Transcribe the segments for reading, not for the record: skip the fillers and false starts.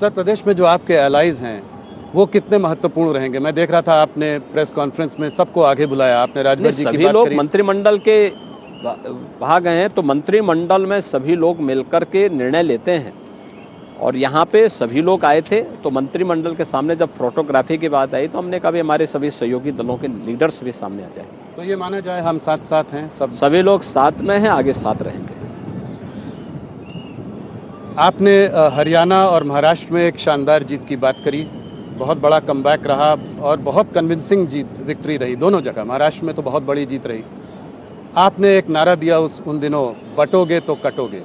उत्तर प्रदेश में जो आपके एलाइज हैं वो कितने महत्वपूर्ण रहेंगे? मैं देख रहा था आपने प्रेस कॉन्फ्रेंस में सबको आगे बुलाया, आपने राजभर जी की सभी बात लोग करी। मंत्रिमंडल के भाग गए हैं, तो मंत्रिमंडल में सभी लोग मिलकर के निर्णय लेते हैं और यहाँ पे सभी लोग आए थे। तो मंत्रिमंडल के सामने जब फोटोग्राफी की बात आई तो हमने कहा भी हमारे सभी सहयोगी दलों के लीडर्स भी सामने आ जाए। तो ये माना जाए हम साथ साथ हैं, सभी लोग साथ में हैं, आगे साथ रहेंगे। आपने हरियाणा और महाराष्ट्र में एक शानदार जीत की बात करी, बहुत बड़ा कमबैक रहा और बहुत कन्विंसिंग विक्ट्री रही दोनों जगह। महाराष्ट्र में तो बहुत बड़ी जीत रही। आपने एक नारा दिया उन दिनों, बटोगे तो कटोगे।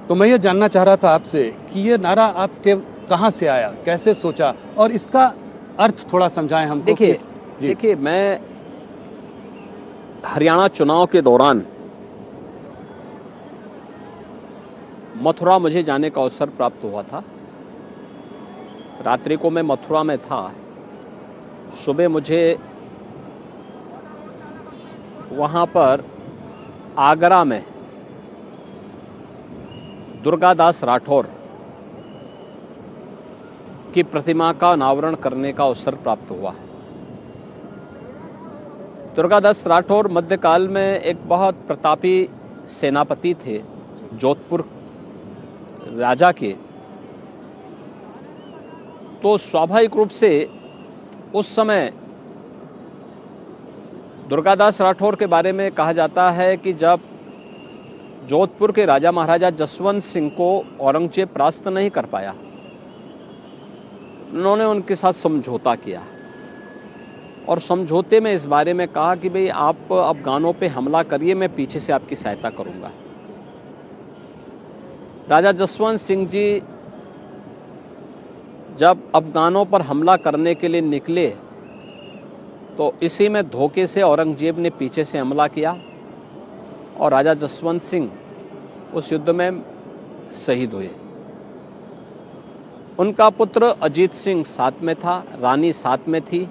तो मैं ये जानना चाह रहा था आपसे कि ये नारा आपके कहाँ से आया, कैसे सोचा, और इसका अर्थ थोड़ा समझाएं हमको। देखिए, मैं हरियाणा चुनाव के दौरान मथुरा मुझे जाने का अवसर प्राप्त हुआ था। रात्रि को मैं मथुरा में था, सुबह मुझे वहां पर आगरा में दुर्गादास राठौर की प्रतिमा का अनावरण करने का अवसर प्राप्त हुआ। दुर्गादास राठौर मध्यकाल में एक बहुत प्रतापी सेनापति थे, जोधपुर राजा के। तो स्वाभाविक रूप से उस समय दुर्गादास राठौर के बारे में कहा जाता है कि जब जोधपुर के राजा महाराजा जसवंत सिंह को औरंगजेब परास्त नहीं कर पाया, उन्होंने उनके साथ समझौता किया और समझौते में इस बारे में कहा कि भाई आप अफगानों पे हमला करिए, मैं पीछे से आपकी सहायता करूंगा। राजा जसवंत सिंह जी जब अफगानों पर हमला करने के लिए निकले तो इसी में धोखे से औरंगजेब ने पीछे से हमला किया और राजा जसवंत सिंह उस युद्ध में शहीद हुए। उनका पुत्र अजीत सिंह साथ में था, रानी साथ में थी।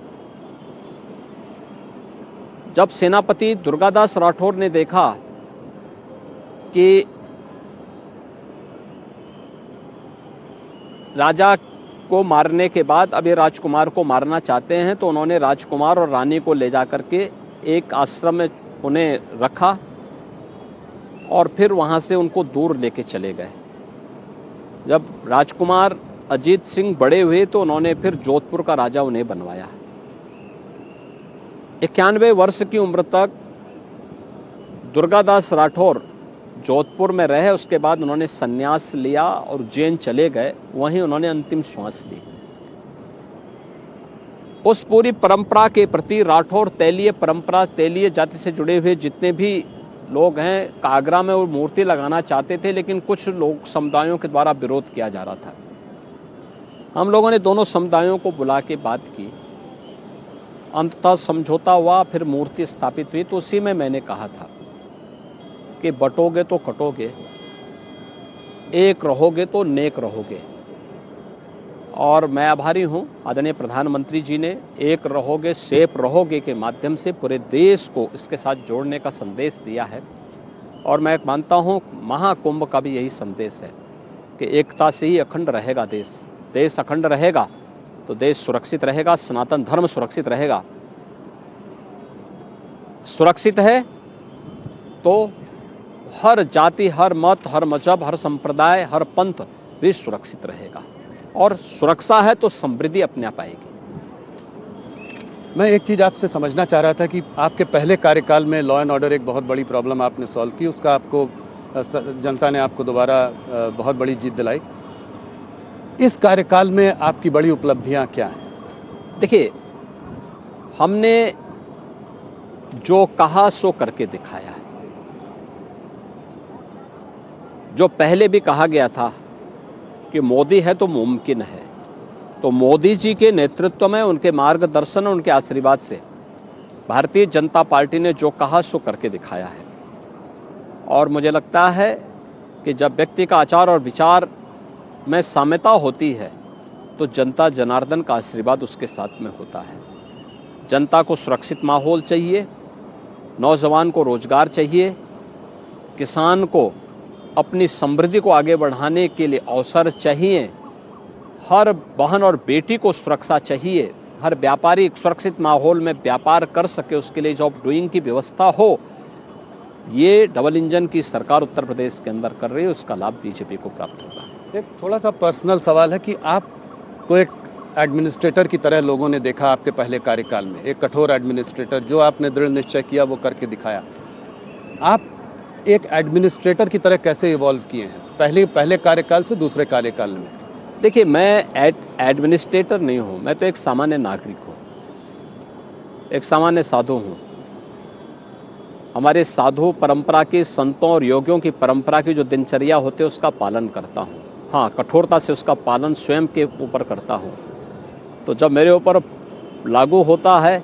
जब सेनापति दुर्गादास राठौर ने देखा कि राजा को मारने के बाद अब ये राजकुमार को मारना चाहते हैं, तो उन्होंने राजकुमार और रानी को ले जाकर के एक आश्रम में उन्हें रखा और फिर वहां से उनको दूर लेके चले गए। जब राजकुमार अजीत सिंह बड़े हुए तो उन्होंने फिर जोधपुर का राजा उन्हें बनवाया। 91 वर्ष की उम्र तक दुर्गादास राठौर जोधपुर में रहे। उसके बाद उन्होंने संन्यास लिया और उज्जैन चले गए, वहीं उन्होंने अंतिम श्वास ली। उस पूरी परंपरा के प्रति राठौर तेलीय परंपरा, तेलीय जाति से जुड़े हुए जितने भी लोग हैं, आगरा में वो मूर्ति लगाना चाहते थे, लेकिन कुछ लोग समुदायों के द्वारा विरोध किया जा रहा था। हम लोगों ने दोनों समुदायों को बुला के बात की, अंततः समझौता हुआ, फिर मूर्ति स्थापित हुई। तो उसी में मैंने कहा था कि बटोगे तो कटोगे, एक रहोगे तो नेक रहोगे। और मैं आभारी हूं आदरणीय प्रधानमंत्री जी ने एक रहोगे सेफ रहोगे के माध्यम से पूरे देश को इसके साथ जोड़ने का संदेश दिया है। और मैं मानता हूं महाकुंभ का भी यही संदेश है कि एकता से ही अखंड रहेगा देश। देश अखंड रहेगा तो देश सुरक्षित रहेगा, सनातन धर्म सुरक्षित रहेगा। सुरक्षित है तो हर जाति, हर मत, हर मजहब, हर संप्रदाय, हर पंथ भी सुरक्षित रहेगा। और सुरक्षा है तो समृद्धि अपने आप आएगी। मैं एक चीज आपसे समझना चाह रहा था कि आपके पहले कार्यकाल में लॉ एंड ऑर्डर एक बहुत बड़ी प्रॉब्लम आपने सॉल्व की, उसका आपको जनता ने आपको दोबारा बहुत बड़ी जीत दिलाई। इस कार्यकाल में आपकी बड़ी उपलब्धियां क्या हैं? देखिए, हमने जो कहा सो करके दिखाया है। जो पहले भी कहा गया था कि मोदी है तो मुमकिन है, तो मोदी जी के नेतृत्व में, उनके मार्गदर्शन, उनके आशीर्वाद से भारतीय जनता पार्टी ने जो कहा सो करके दिखाया है। और मुझे लगता है कि जब व्यक्ति का आचार और विचार में साम्यता होती है तो जनता जनार्दन का आशीर्वाद उसके साथ में होता है। जनता को सुरक्षित माहौल चाहिए, नौजवान को रोजगार चाहिए, किसान को अपनी समृद्धि को आगे बढ़ाने के लिए अवसर चाहिए, हर बहन और बेटी को सुरक्षा चाहिए, हर व्यापारी एक सुरक्षित माहौल में व्यापार कर सके, उसके लिए जॉब डूइंग की व्यवस्था हो, ये डबल इंजन की सरकार उत्तर प्रदेश के अंदर कर रही है, उसका लाभ बीजेपी को प्राप्त होगा। एक थोड़ा सा पर्सनल सवाल है कि आपको एक एडमिनिस्ट्रेटर की तरह लोगों ने देखा आपके पहले कार्यकाल में, एक कठोर एडमिनिस्ट्रेटर, जो आपने दृढ़ निश्चय किया वो करके दिखाया। आप एक एडमिनिस्ट्रेटर की तरह कैसे इवॉल्व किए हैं पहले कार्यकाल से दूसरे कार्यकाल में? देखिए, मैं एडमिनिस्ट्रेटर नहीं हूं, मैं तो एक सामान्य नागरिक हूं, एक सामान्य साधु हूं। हमारे साधु परंपरा की, संतों और योगियों की परंपरा की जो दिनचर्या होती है उसका पालन करता हूं। हाँ, कठोरता से उसका पालन स्वयं के ऊपर करता हूं। तो जब मेरे ऊपर लागू होता है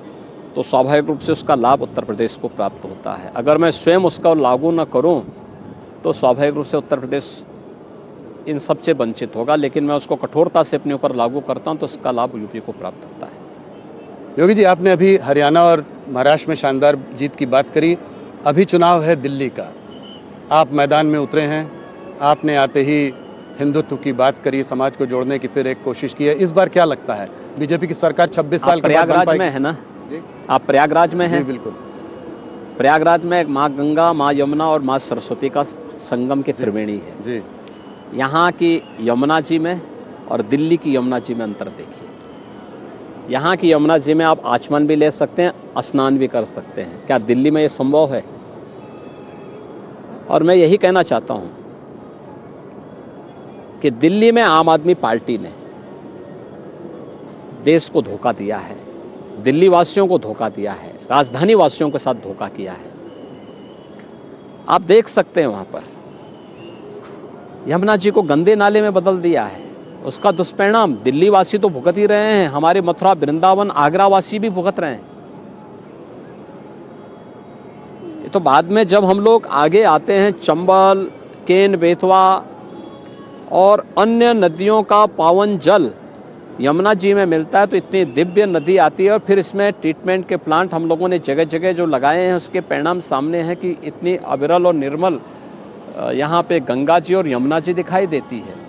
तो स्वाभाविक रूप से उसका लाभ उत्तर प्रदेश को प्राप्त होता है। अगर मैं स्वयं उसका लागू न करूं तो स्वाभाविक रूप से उत्तर प्रदेश इन सब से वंचित होगा, लेकिन मैं उसको कठोरता से अपने ऊपर लागू करता हूं तो उसका लाभ यूपी को प्राप्त होता है। योगी जी, आपने अभी हरियाणा और महाराष्ट्र में शानदार जीत की बात करी, अभी चुनाव है दिल्ली का, आप मैदान में उतरे हैं, आपने आते ही हिंदुत्व की बात करी, समाज को जोड़ने की फिर एक कोशिश की है। इस बार क्या लगता है, बीजेपी की सरकार 26 साल के बाद प्रयागराज में है ना जी? आप प्रयागराज में हैं? बिल्कुल। प्रयागराज में माँ गंगा, माँ यमुना और माँ सरस्वती का संगम की त्रिवेणी है जी। यहाँ की यमुना जी में और दिल्ली की यमुना जी में अंतर देखिए। यहाँ की यमुना जी में आप आचमन भी ले सकते हैं, स्नान भी कर सकते हैं। क्या दिल्ली में ये संभव है? और मैं यही कहना चाहता हूं कि दिल्ली में आम आदमी पार्टी ने देश को धोखा दिया है, दिल्ली वासियों को धोखा दिया है, राजधानी वासियों के साथ धोखा किया है। आप देख सकते हैं वहां पर यमुना जी को गंदे नाले में बदल दिया है। उसका दुष्परिणाम दिल्ली वासी तो भुगत ही रहे हैं, हमारे मथुरा, वृंदावन, आगरा वासी भी भुगत रहे हैं। ये तो बाद में जब हम लोग आगे आते हैं, चंबल, केन, बेतवा और अन्य नदियों का पावन जल यमुना जी में मिलता है तो इतनी दिव्य नदी आती है, और फिर इसमें ट्रीटमेंट के प्लांट हम लोगों ने जगह जगह जो लगाए हैं, उसके परिणाम सामने हैं कि इतनी अविरल और निर्मल यहाँ पे गंगा जी और यमुना जी दिखाई देती है।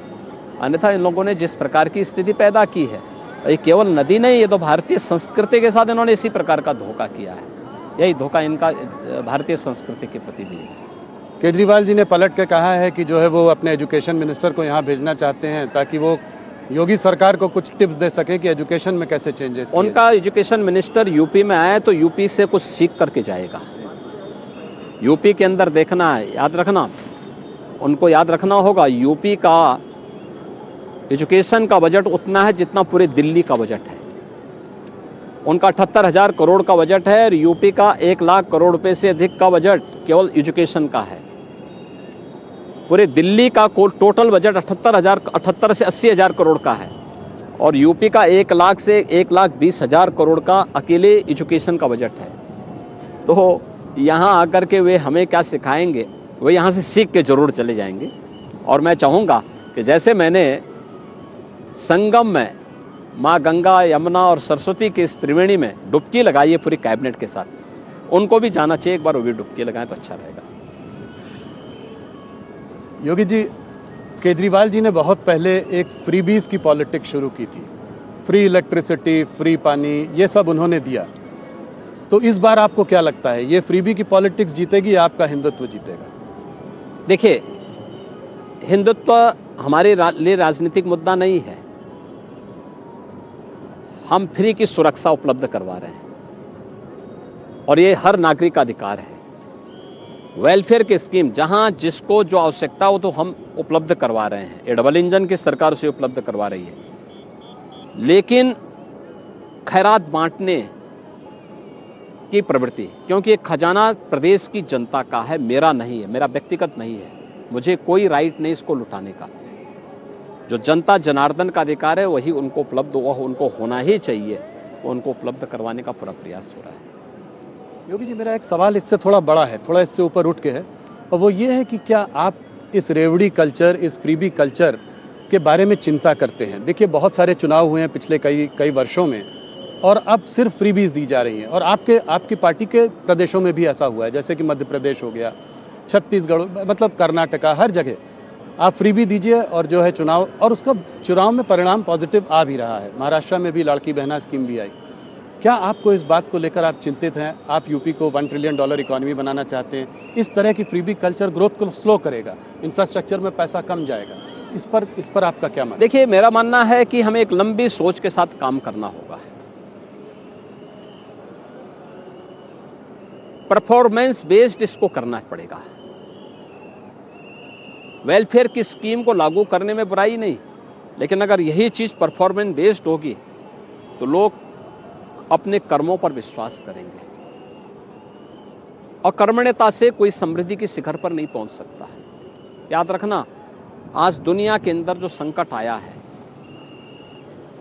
अन्यथा इन लोगों ने जिस प्रकार की स्थिति पैदा की है, ये केवल नदी नहीं, ये तो भारतीय संस्कृति के साथ इन्होंने इसी प्रकार का धोखा किया है। यही धोखा इनका भारतीय संस्कृति के प्रति भी है। केजरीवाल जी ने पलट के कहा है कि जो है वो अपने एजुकेशन मिनिस्टर को यहाँ भेजना चाहते हैं ताकि वो योगी सरकार को कुछ टिप्स दे सके कि एजुकेशन में कैसे चेंजेस। उनका एजुकेशन मिनिस्टर यूपी में आए तो यूपी से कुछ सीख करके जाएगा। यूपी के अंदर देखना है, याद रखना, उनको याद रखना होगा, यूपी का एजुकेशन का बजट उतना है जितना पूरे दिल्ली का बजट है। उनका 78,000 करोड़ का बजट है और यूपी का 1 लाख करोड़ रुपए से अधिक का बजट केवल एजुकेशन का है। पूरे दिल्ली का टोटल बजट 78 से 80,000 करोड़ का है और यूपी का 1 लाख से 1,20,000 करोड़ का अकेले एजुकेशन का बजट है। तो यहाँ आकर के वे हमें क्या सिखाएंगे, वे यहाँ से सीख के जरूर चले जाएंगे। और मैं चाहूँगा कि जैसे मैंने संगम में माँ गंगा, यमुना और सरस्वती की इस त्रिवेणी में डुबकी लगाई है पूरी कैबिनेट के साथ, उनको भी जाना चाहिए, एक बार वो भी डुबकी लगाएं तो अच्छा रहेगा। योगी जी, केजरीवाल जी ने बहुत पहले एक फ्रीबीज की पॉलिटिक्स शुरू की थी, फ्री इलेक्ट्रिसिटी, फ्री पानी, ये सब उन्होंने दिया। तो इस बार आपको क्या लगता है, ये फ्रीबी की पॉलिटिक्स जीतेगी या आपका हिंदुत्व जीतेगा? देखिए, हिंदुत्व हमारे लिए राजनीतिक मुद्दा नहीं है। हम फ्री की सुरक्षा उपलब्ध करवा रहे हैं और ये हर नागरिक का अधिकार है। वेलफेयर की स्कीम जहां जिसको जो आवश्यकता हो तो हम उपलब्ध करवा रहे हैं। ये डबल इंजन की सरकार से उपलब्ध करवा रही है। लेकिन खैरात बांटने की प्रवृत्ति, क्योंकि ये खजाना प्रदेश की जनता का है, मेरा नहीं है, मेरा व्यक्तिगत नहीं है, मुझे कोई राइट नहीं इसको लुटाने का। जो जनता जनार्दन का अधिकार है वही उनको उपलब्ध हुआ, उनको होना ही चाहिए, उनको उपलब्ध करवाने का पूरा प्रयास हो रहा है। योगी जी, मेरा एक सवाल इससे थोड़ा बड़ा है, थोड़ा इससे ऊपर उठ के है, और वो ये है कि क्या आप इस रेवड़ी कल्चर, इस फ्रीबी कल्चर के बारे में चिंता करते हैं? देखिए, बहुत सारे चुनाव हुए हैं पिछले कई वर्षों में और अब सिर्फ फ्रीबीज दी जा रही हैं, और आपकी पार्टी के प्रदेशों में भी ऐसा हुआ है, जैसे कि मध्य प्रदेश हो गया, छत्तीसगढ़, मतलब कर्नाटका, हर जगह आप फ्रीबी दीजिए और जो है चुनाव, और उसका चुनाव में परिणाम पॉजिटिव आ भी रहा है। महाराष्ट्र में भी लाड़की बहना स्कीम भी आई। क्या आपको इस बात को लेकर आप चिंतित हैं? आप यूपी को $1 ट्रिलियन इकोनॉमी बनाना चाहते हैं। इस तरह की फ्रीबी कल्चर ग्रोथ को स्लो करेगा, इंफ्रास्ट्रक्चर में पैसा कम जाएगा। इस पर आपका क्या मानना? देखिए, मेरा मानना है कि हमें एक लंबी सोच के साथ काम करना होगा। परफॉर्मेंस बेस्ड इसको करना पड़ेगा। वेलफेयर की स्कीम को लागू करने में बुराई नहीं, लेकिन अगर यही चीज परफॉर्मेंस बेस्ड होगी तो लोग अपने कर्मों पर विश्वास करेंगे, और कर्मण्यता से कोई समृद्धि की शिखर पर नहीं पहुंच सकता है। याद रखना, आज दुनिया के अंदर जो संकट आया है,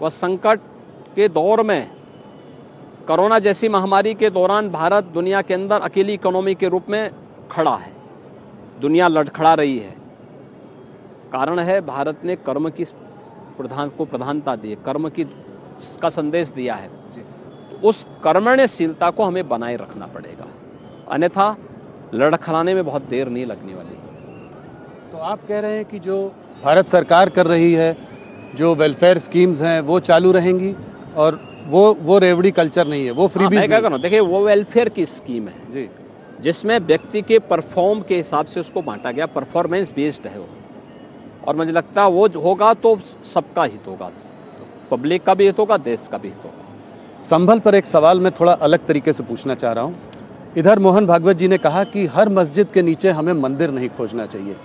वह संकट के दौर में, कोरोना जैसी महामारी के दौरान भारत दुनिया के अंदर अकेली इकोनॉमी के रूप में खड़ा है। दुनिया लड़खड़ा रही है। कारण है, भारत ने कर्म की प्रधानता दी है, कर्म का संदेश दिया है। तो उस कर्मण्यशीलता को हमें बनाए रखना पड़ेगा, अन्यथा लड़खड़ाने में बहुत देर नहीं लगने वाली। तो आप कह रहे हैं कि जो भारत सरकार कर रही है, जो वेलफेयर स्कीम्स हैं, वो चालू रहेंगी, और वो रेवड़ी कल्चर नहीं है, वो फ्रीबीज मैं क्या कर रहा हूं, देखिए, वो वेलफेयर की स्कीम है जी, जिसमें व्यक्ति के परफॉर्म के हिसाब से उसको बांटा गया, परफॉर्मेंस बेस्ड है वो। और मुझे लगता है वो होगा तो सबका हित होगा, पब्लिक का भी हित होगा, देश का भी हित होगा। संभल पर एक सवाल मैं थोड़ा अलग तरीके से पूछना चाह रहा हूं। इधर मोहन भागवत जी ने कहा कि हर मस्जिद के नीचे हमें मंदिर नहीं खोजना चाहिए।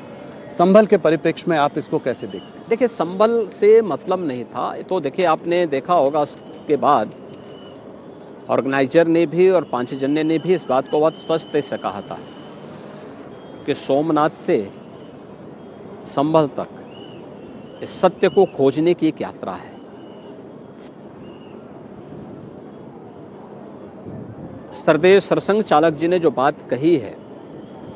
संभल के परिप्रेक्ष्य में आप इसको कैसे देखते हैं? देखिए, संभल से मतलब नहीं था, तो देखिए, आपने देखा होगा उसके बाद ऑर्गेनाइजर ने भी और पांचजन्य ने भी इस बात को बहुत स्पष्ट से कहा था कि सोमनाथ से संभल तक इस सत्य को खोजने की एक यात्रा है। सरदेव सरसंघ चालक जी ने जो बात कही है,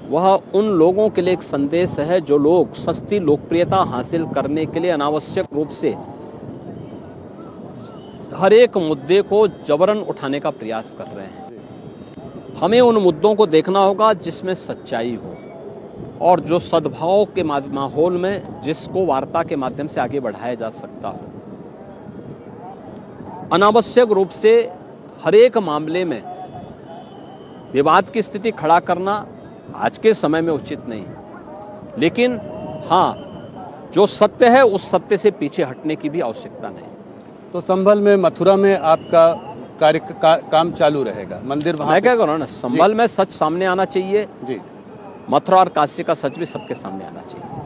वह उन लोगों के लिए एक संदेश है जो लोग सस्ती लोकप्रियता हासिल करने के लिए अनावश्यक रूप से हर एक मुद्दे को जबरन उठाने का प्रयास कर रहे हैं। हमें उन मुद्दों को देखना होगा जिसमें सच्चाई हो, और जो सद्भाव के माहौल में जिसको वार्ता के माध्यम से आगे बढ़ाया जा सकता हो। अनावश्यक रूप से हर एक मामले में विवाद की स्थिति खड़ा करना आज के समय में उचित नहीं, लेकिन हां, जो सत्य है उस सत्य से पीछे हटने की भी आवश्यकता नहीं। तो संभल में, मथुरा में आपका काम चालू रहेगा, मंदिर वहां? मैं क्या कह रहा हूं ना, संभल में सच सामने आना चाहिए जी, मथुरा और काशी का सच भी सबके सामने आना चाहिए।